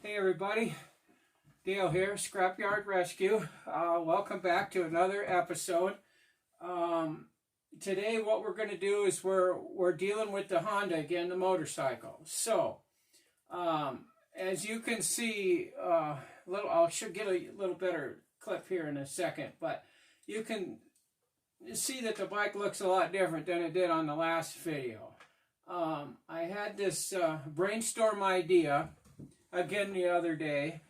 Hey everybody, Dale here, Scrapyard Rescue. Welcome back to another episode. Today what we're going to do is we're dealing with the Honda again, the motorcycle. So, as you can see, I'll get a little better clip here in a second, but you can see that the bike looks a lot different than it did on the last video. I had this brainstorm idea again the other day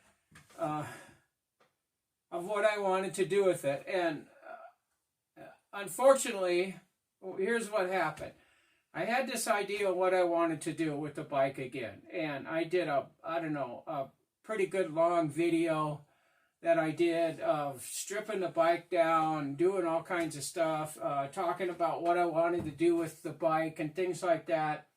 of what I wanted to do with it, and unfortunately, here's what happened. I had this idea of what I wanted to do with the bike again, and I did a pretty good long video that I did of stripping the bike down, doing all kinds of stuff, talking about what I wanted to do with the bike and things like that.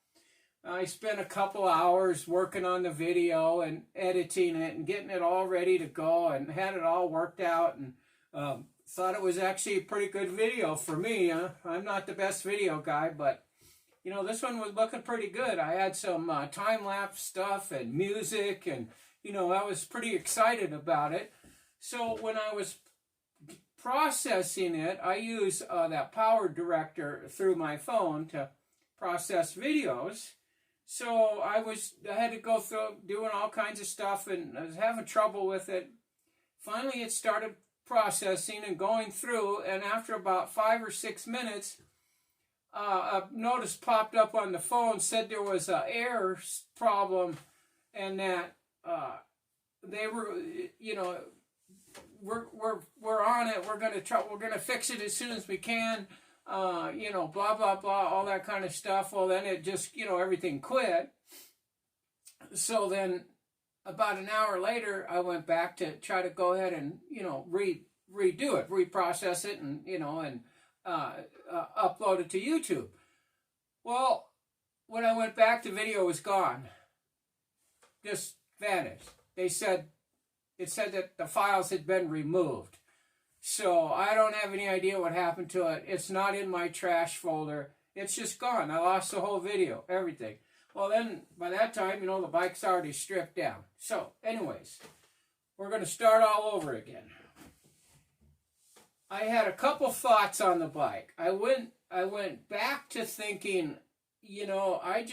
I spent a couple hours working on the video and editing it and getting it all ready to go and had it all worked out, and thought it was actually a pretty good video for me. I'm not the best video guy, but you know, this one was looking pretty good. I had some time-lapse stuff and music, and you know, I was pretty excited about it. So when I was processing it, I use that power director through my phone to process videos. So I had to go through doing all kinds of stuff, and I was having trouble with it. Finally, it started processing and going through, and after about 5 or 6 minutes, a notice popped up on the phone, said there was an error problem, and that they were, you know, we're on it. We're gonna fix it as soon as we can. You know, blah, blah, blah, all that kind of stuff. Well, then it just, you know, everything quit. So then about an hour later, I went back to try to go ahead and, you know, redo it, reprocess it, and, you know, and upload it to YouTube. Well, when I went back, the video was gone. Just vanished. It said that the files had been removed. So I don't have any idea what happened to it. It's not in my trash folder. It's just gone. I lost the whole video, everything. Well, then by that time, you know, the bike's already stripped down. So anyways, we're going to start all over again. I had a couple thoughts on the bike. I went back to thinking, you know, I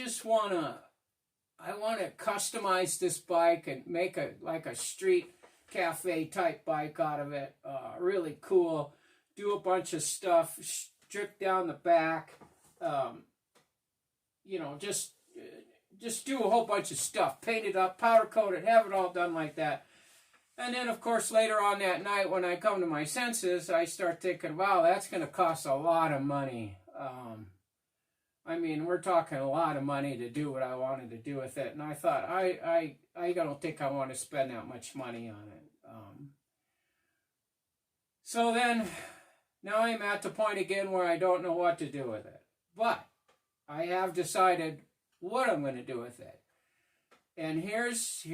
want to customize this bike and make like a street cafe type bike out of it. Really cool. Do a bunch of stuff, strip down the back, you know, just do a whole bunch of stuff, paint it up, powder coat it, have it all done like that. And then of course later on that night, when I come to my senses, I start thinking, wow, that's going to cost a lot of money. I mean, we're talking a lot of money to do what I wanted to do with it. And I thought, I don't think I want to spend that much money on it. So then, now I'm at the point again where I don't know what to do with it. But I have decided what I'm going to do with it. And here's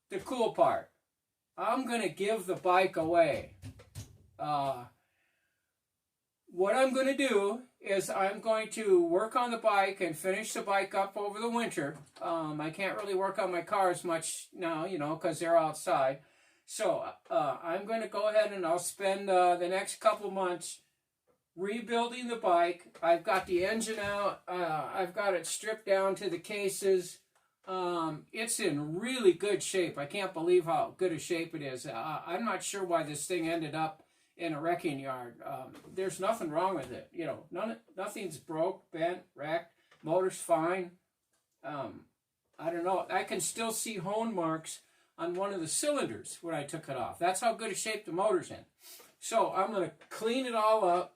the cool part. I'm going to give the bike away. What I'm going to do is I'm going to work on the bike and finish the bike up over the winter. I can't really work on my cars much now, you know, because they're outside. So I'm going to go ahead and I'll spend the next couple months rebuilding the bike. I've got the engine out. I've got it stripped down to the cases. It's in really good shape. I can't believe how good a shape it is. I'm not sure why this thing ended up in a wrecking yard. There's nothing wrong with it. You know, nothing's broke, bent, wrecked. Motor's fine. I don't know. I can still see hone marks on one of the cylinders when I took it off. That's how good a shape the motor's in. So I'm going to clean it all up,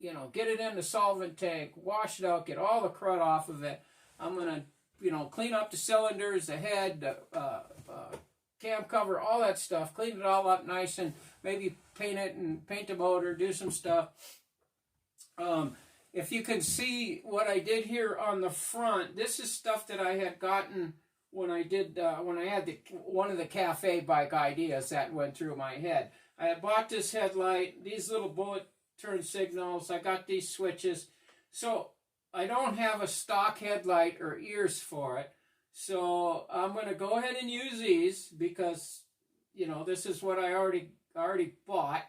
you know, get it in the solvent tank, wash it out, get all the crud off of it. I'm going to, you know, clean up the cylinders, the head, the cam cover, all that stuff, clean it all up nice, and maybe paint it and paint the motor, do some stuff. If you can see what I did here on the front, this is stuff that I had gotten when I had one of the cafe bike ideas that went through my head. I had bought this headlight, these little bullet turn signals, I got these switches. So I don't have a stock headlight or ears for it. So I'm going to go ahead and use these because, you know, this is what I already bought.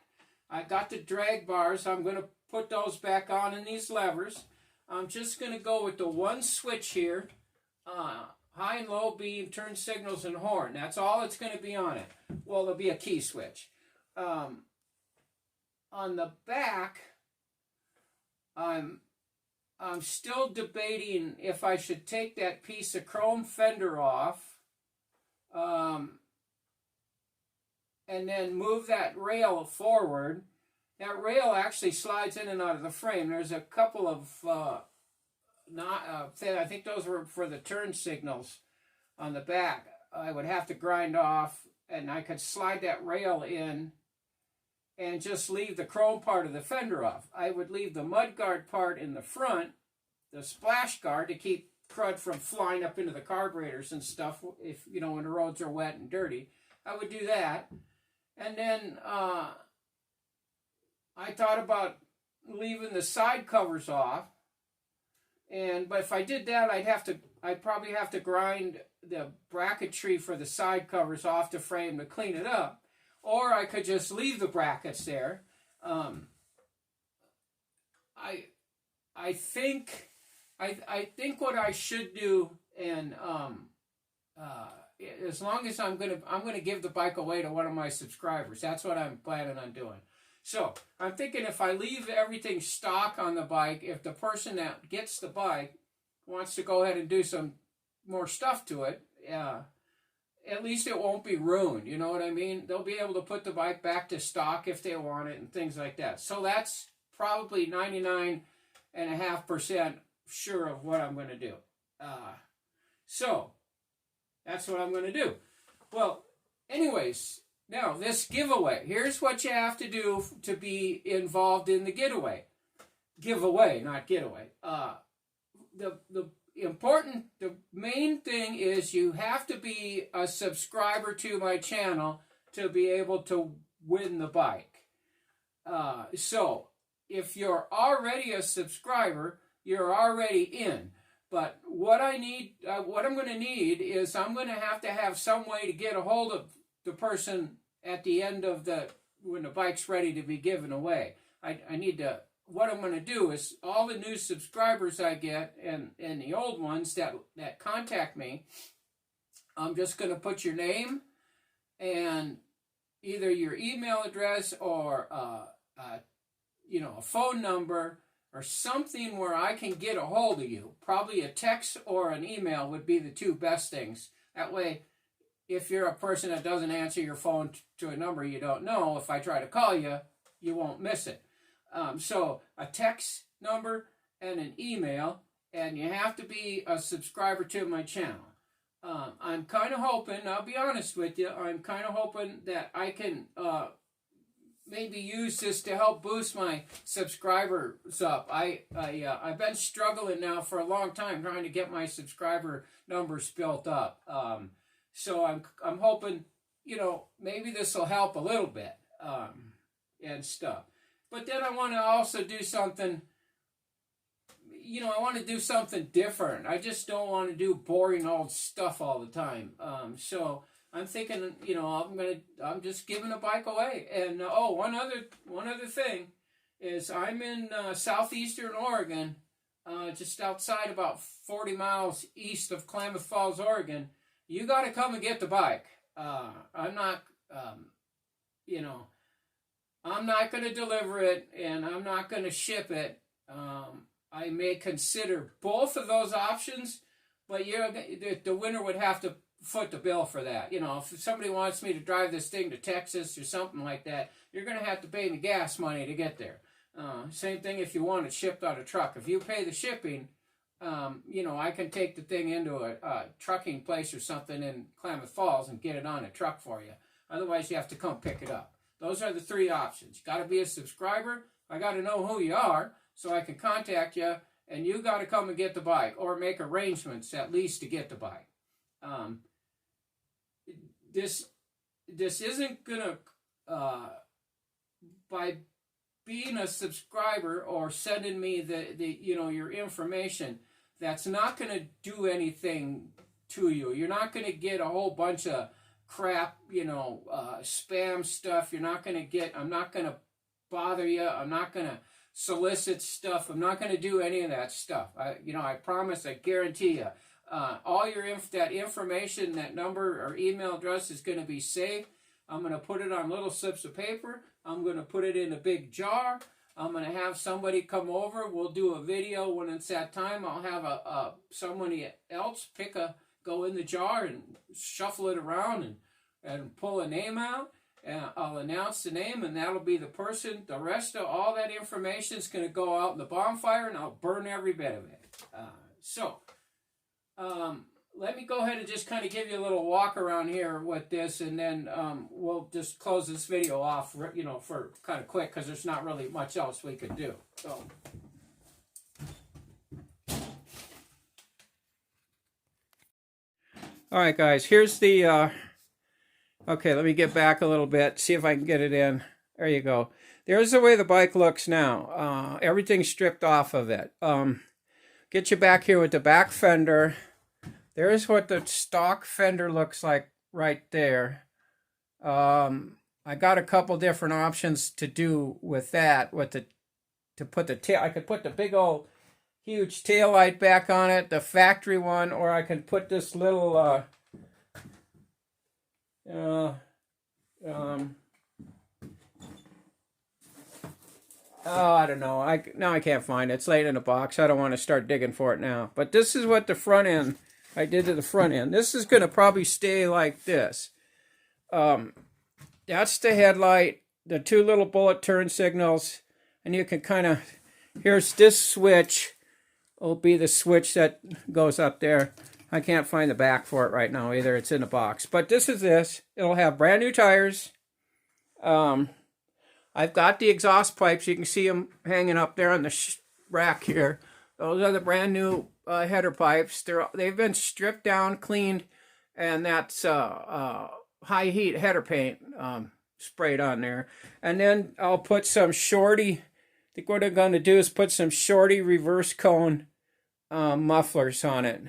I got the drag bars. I'm going to put those back on in these levers. I'm just going to go with the one switch here. High and low beam, turn signals, and horn. That's all that's going to be on it. Well, there'll be a key switch. On the back, I'm still debating if I should take that piece of chrome fender off and then move that rail forward. That rail actually slides in and out of the frame. There's a couple of I think those were for the turn signals on the back. I would have to grind off, and I could slide that rail in and just leave the chrome part of the fender off. I would leave the mudguard part in the front, the splash guard, to keep crud from flying up into the carburetors and stuff, if, you know, when the roads are wet and dirty. I would do that. And then I thought about leaving the side covers off. But if I did that, I'd probably have to grind the bracketry for the side covers off the frame to clean it up, or I could just leave the brackets there. I think what I should do, and as long as I'm gonna give the bike away to one of my subscribers. That's what I'm planning on doing. So I'm thinking if I leave everything stock on the bike, if the person that gets the bike wants to go ahead and do some more stuff to it, at least it won't be ruined. You know what I mean? They'll be able to put the bike back to stock if they want it and things like that. So that's probably 99.5% sure of what I'm going to do. So that's what I'm going to do. Well, anyways, now this giveaway. Here's what you have to do to be involved in the giveaway. Giveaway, not getaway. The main thing is you have to be a subscriber to my channel to be able to win the bike. So if you're already a subscriber, you're already in. But what I'm going to need is I'm going to have some way to get a hold of the person at the end of when the bike's ready to be given away. What I'm going to do is all the new subscribers I get and the old ones that contact me, I'm just going to put your name and either your email address or a phone number or something where I can get a hold of you. Probably a text or an email would be the two best things. That way, if you're a person that doesn't answer your phone to a number you don't know, if I try to call you, you won't miss it. So a text number and an email, and you have to be a subscriber to my channel. I'm kind of hoping, I'll be honest with you, I'm kind of hoping that I can maybe use this to help boost my subscribers up. I've been struggling now for a long time trying to get my subscriber numbers built up. So I'm hoping, maybe this will help a little bit and stuff. But then I want to also do something, I want to do something different. I just don't want to do boring old stuff all the time. So I'm thinking, I'm just giving a bike away. And one other thing is I'm in southeastern Oregon, just outside about 40 miles east of Klamath Falls, Oregon. You got to come and get the bike. I'm not going to deliver it, and I'm not going to ship it. I may consider both of those options, but the winner would have to foot the bill for that. If somebody wants me to drive this thing to Texas or something like that, you're going to have to pay me gas money to get there. Same thing if you want it shipped on a truck. If you pay the shipping, I can take the thing into a trucking place or something in Klamath Falls and get it on a truck for you. Otherwise, you have to come pick it up. Those are the three options. You got to be a subscriber. I got to know who you are so I can contact you, and you got to come and get the bike or make arrangements at least to get the bike. This isn't gonna by being a subscriber or sending me your information. That's not gonna do anything to you. You're not going to get a whole bunch of crap, you know, spam stuff. You're not going to get, I'm not going to bother you. I'm not going to solicit stuff. I'm not going to do any of that stuff. I promise, I guarantee you. All your that information, that number or email address is going to be saved. I'm going to put it on little slips of paper. I'm going to put it in a big jar. I'm going to have somebody come over. We'll do a video when it's that time. I'll have somebody else go in the jar and shuffle it around and pull a name out. And I'll announce the name, and that'll be the person. The rest of all that information is going to go out in the bonfire, and I'll burn every bit of it. Let me go ahead and just kind of give you a little walk around here with this, and then we'll just close this video off, you know, for kind of quick, because there's not really much else we could do. So, all right, guys, here's the, okay, let me get back a little bit, see if I can get it in. There you go. There's the way the bike looks now. Everything's stripped off of it. Get you back here with the back fender. There's what the stock fender looks like right there. I got a couple different options to do with that. To put the tail, I could put the big old huge tail light back on it, the factory one, or I can put this little oh, I don't know. Now I can't find it. It's laid in a box. I don't want to start digging for it now. But this is what the front end I did to the front end. This is going to probably stay like this. That's the headlight, the two little bullet turn signals, and you can kind of, here's this switch, will be the switch that goes up there. I can't find the back for it right now either. It's in a box. But this is this. It'll have brand new tires. I've got the exhaust pipes. You can see them hanging up there on the rack here. Those are the brand new header pipes. They've been stripped down, cleaned, and that's high heat header paint sprayed on there. And then I'll put some shorty, I think what I'm going to do is put some shorty reverse cone mufflers on it.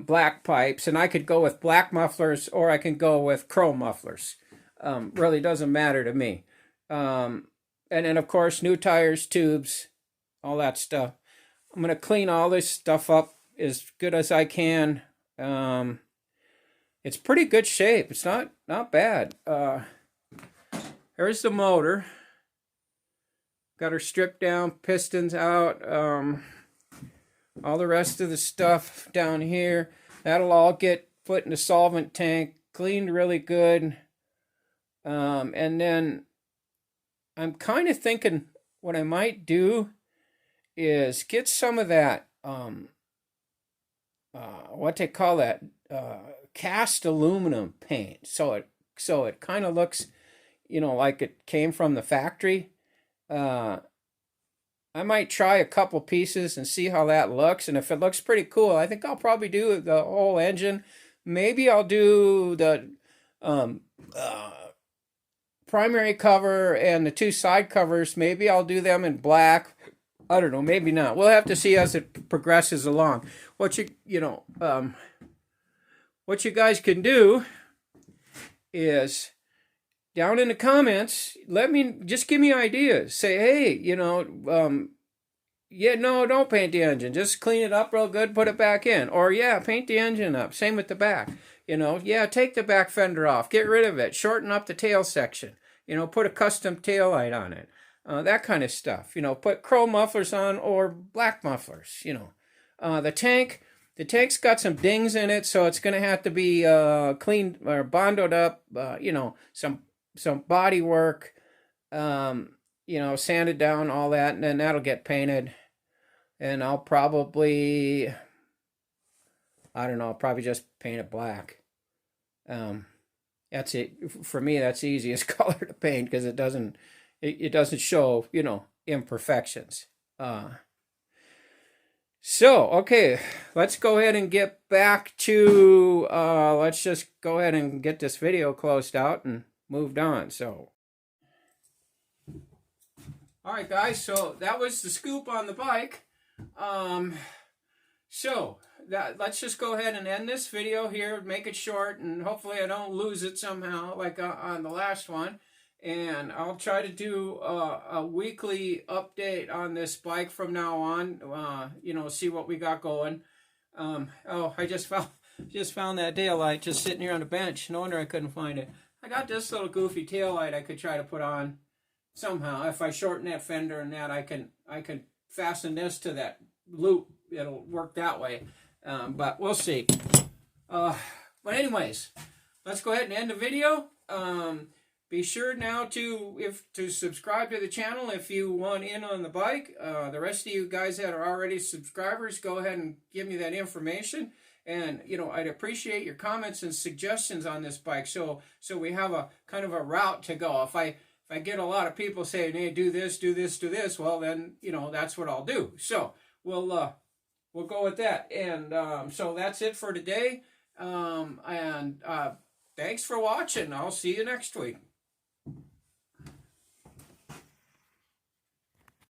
Black pipes, and I could go with black mufflers or I can go with chrome mufflers. Really doesn't matter to me. And then of course new tires, tubes, all that stuff. I'm going to clean all this stuff up as good as I can. It's pretty good shape. It's not bad. Here's the motor. Got her stripped down, pistons out, all the rest of the stuff down here. That'll all get put in the solvent tank, cleaned really good. And then I'm kind of thinking what I might do is get some of that, what they call that, cast aluminum paint. So it kind of looks, you know, like it came from the factory. I might try a couple pieces and see how that looks. And if it looks pretty cool, I think I'll probably do the whole engine. Maybe I'll do the primary cover and the two side covers. Maybe I'll do them in black. I don't know, maybe not. We'll have to see as it progresses along. What you guys can do is down in the comments, just give me ideas. Say, hey, yeah, no, don't paint the engine. Just clean it up real good, put it back in. Or yeah, paint the engine up. Same with the back. Yeah, take the back fender off, get rid of it, shorten up the tail section. Put a custom tail light on it. That kind of stuff. Put chrome mufflers on or black mufflers. The tank's got some dings in it, so it's going to have to be cleaned or bonded up. Some body work, sanded down, all that, and then that'll get painted. And I'll probably, probably just paint it black. That's it. For me, that's the easiest color to paint because it doesn't show, imperfections. Okay, let's go ahead and get back to, let's just go ahead and get this video closed out and moved on. So, all right, guys, so that was the scoop on the bike. So let's just go ahead and end this video here, make it short, and hopefully I don't lose it somehow like on the last one. And I'll try to do a weekly update on this bike from now on. You know, see what we got going. Oh, I just found that tail light just sitting here on the bench. No wonder I couldn't find it. I got this little goofy tail light I could try to put on somehow. If I shorten that fender and that, I can fasten this to that loop. It'll work that way. But we'll see. But anyways, let's go ahead and end the video. Be sure now to subscribe to the channel if you want in on the bike. The rest of you guys that are already subscribers, go ahead and give me that information. And you know, I'd appreciate your comments and suggestions on this bike. So we have a kind of a route to go. If I get a lot of people saying, "Hey, do this, do this, do this," well, then you know that's what I'll do. So we'll go with that. And so that's it for today. Thanks for watching. I'll see you next week.